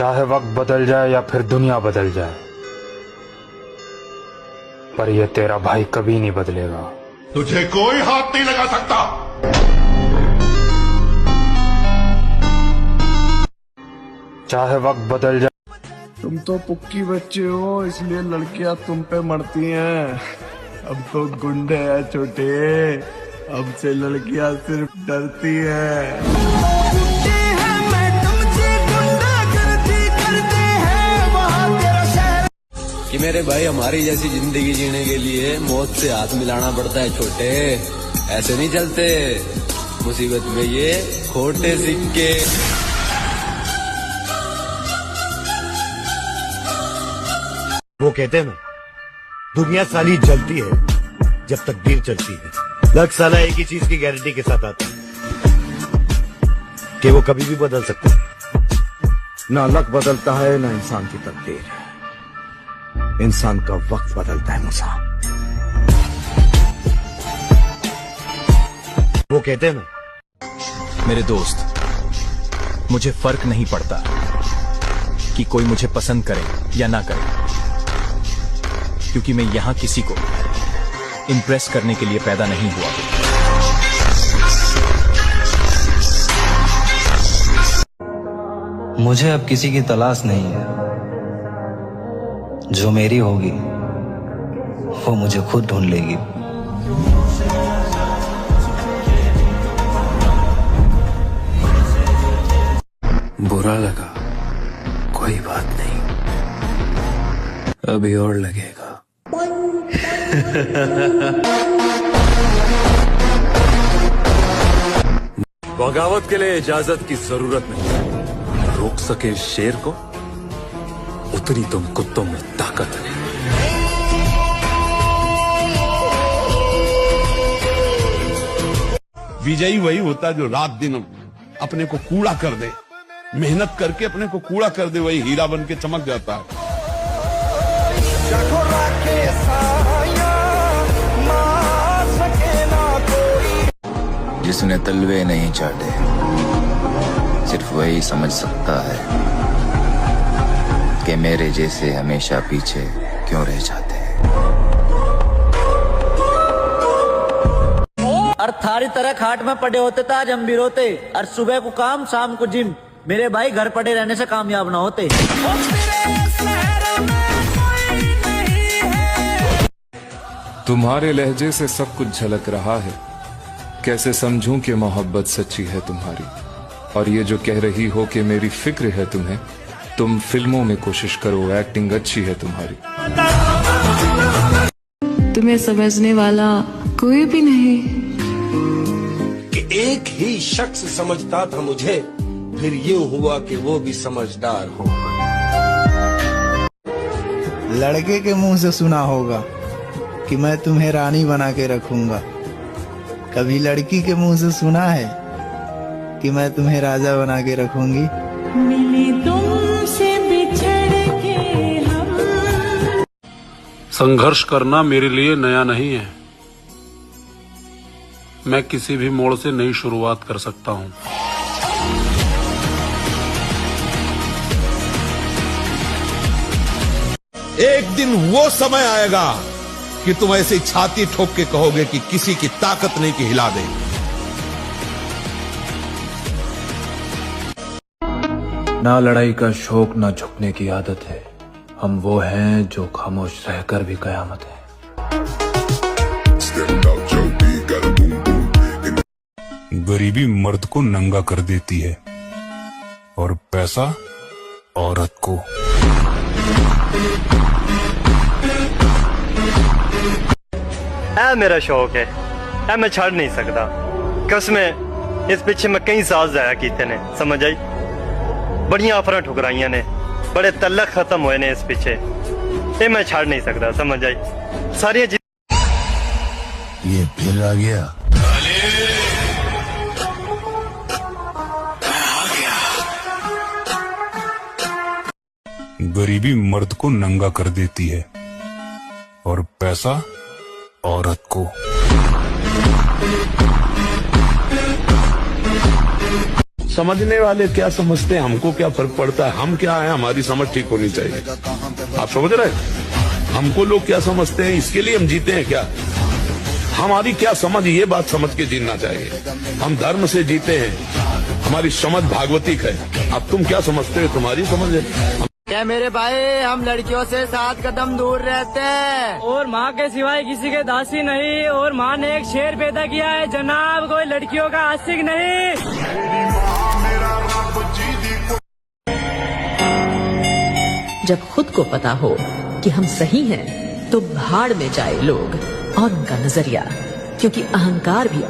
चाहे वक्त बदल जाए या फिर दुनिया बदल जाए, पर ये तेरा भाई कभी नहीं बदलेगा। तुझे कोई हाथ नहीं लगा सकता। चाहे वक्त बदल जाए। तुम तो पुक्की बच्चे हो, इसलिए लड़कियां तुम पे मरती हैं। अब तो गुंडे हैं छोटे, अब से लड़कियां सिर्फ डरती हैं। कि मेरे भाई हमारी जैसी जिंदगी जीने के लिए मौत से हाथ मिलाना पड़ता है छोटे, ऐसे नहीं चलते। मुसीबत में ये खोटे सिक्के। वो कहते हैं ना, दुनिया साली जलती है जब तकदीर चलती है। लक साला एक ही चीज की गारंटी के साथ आता है कि वो कभी भी बदल सकता है। ना लक बदलता है ना इंसान की तकदीर, इंसान का वक्त बदलता है मूसा। वो कहते हैं ना, मेरे दोस्त, मुझे फर्क नहीं पड़ता कि कोई मुझे पसंद करे या ना करे, क्योंकि मैं यहां किसी को इम्प्रेस करने के लिए पैदा नहीं हुआ। मुझे अब किसी की तलाश नहीं है, जो मेरी होगी वो मुझे खुद ढूंढ लेगी। बुरा लगा, कोई बात नहीं, अभी और लगेगा। बगावत के लिए इजाजत की जरूरत नहीं। रोक सके शेर को, उतनी तुम कुत्तों में ताकत है। विजयी वही होता जो रात दिन अपने को कूड़ा कर दे, मेहनत करके अपने को कूड़ा कर दे, वही हीरा बन के चमक जाता है। जिसने तलवे नहीं चाटे, सिर्फ वही समझ सकता है कि मेरे जैसे हमेशा पीछे क्यों रह जाते हैं। और थारी तरह खाट में पड़े होते तो आज हम भी रोते, और सुबह को काम शाम को जिम। मेरे भाई घर पड़े रहने से कामयाब ना होते। तुम्हारे लहजे से सब कुछ झलक रहा है, कैसे समझूं कि मोहब्बत सच्ची है तुम्हारी। और ये जो कह रही हो कि मेरी फिक्र है तुम्हें, तुम फिल्मों में कोशिश करो, एक्टिंग अच्छी है तुम्हारी। तुम्हें समझने वाला कोई भी नहीं कि एक ही शख्स समझता था मुझे, फिर यूं हुआ कि वो भी समझदार हो। लड़के के मुंह से सुना होगा कि मैं तुम्हें रानी बना के रखूंगा, कभी लड़की के मुंह से सुना है कि मैं तुम्हें राजा बना के रखूंगी। मिले तुमसे बिछड़ के हम। संघर्ष करना मेरे लिए नया नहीं है, मैं किसी भी मोड़ से नई शुरुआत कर सकता हूं। एक दिन वो समय आएगा कि तुम ऐसे छाती ठोक के कहोगे कि किसी की ताकत नहीं कि हिला दे। ना लड़ाई का शौक, ना झुकने की आदत है। हम वो हैं जो खामोश रहकर भी कयामत है। गरीबी मर्द को नंगा कर देती है और पैसा औरत को। मेरा शौक है, मैं छाड़ नहीं सकता। कसमें इस पीछे मैं कई साल जाया कीते ने, समझ आई। बड़िया ऑफर ठुकराइया ने, बड़े तल्लक खत्म हुए ने इस पीछे, ये मैं छाड़ नहीं सकता, समझ आई। सारी ये फिर आ गया। गरीबी मर्द को नंगा कर देती है और पैसा औरत को। समझने वाले क्या समझते हैं, हमको क्या फर्क पड़ता है, हम क्या है, हमारी समझ ठीक होनी चाहिए। आप समझ रहे हैं? हमको लोग क्या समझते हैं, इसके लिए हम जीते हैं क्या? हमारी क्या समझ, ये बात समझ के जीना चाहिए। हम धर्म से जीते हैं, हमारी समझ भागवतिक है। अब तुम क्या समझते हो, तुम्हारी समझ है। क्या मेरे भाई, हम लड़कियों से 7 कदम दूर रहते हैं और माँ के सिवाय किसी के दासी नहीं, और माँ ने एक शेर पैदा किया है जनाब, कोई लड़कियों का आशिक नहीं। जब खुद को पता हो कि हम सही हैं, तो भाड़ में जाए लोग और उनका नजरिया, क्योंकि अहंकार भी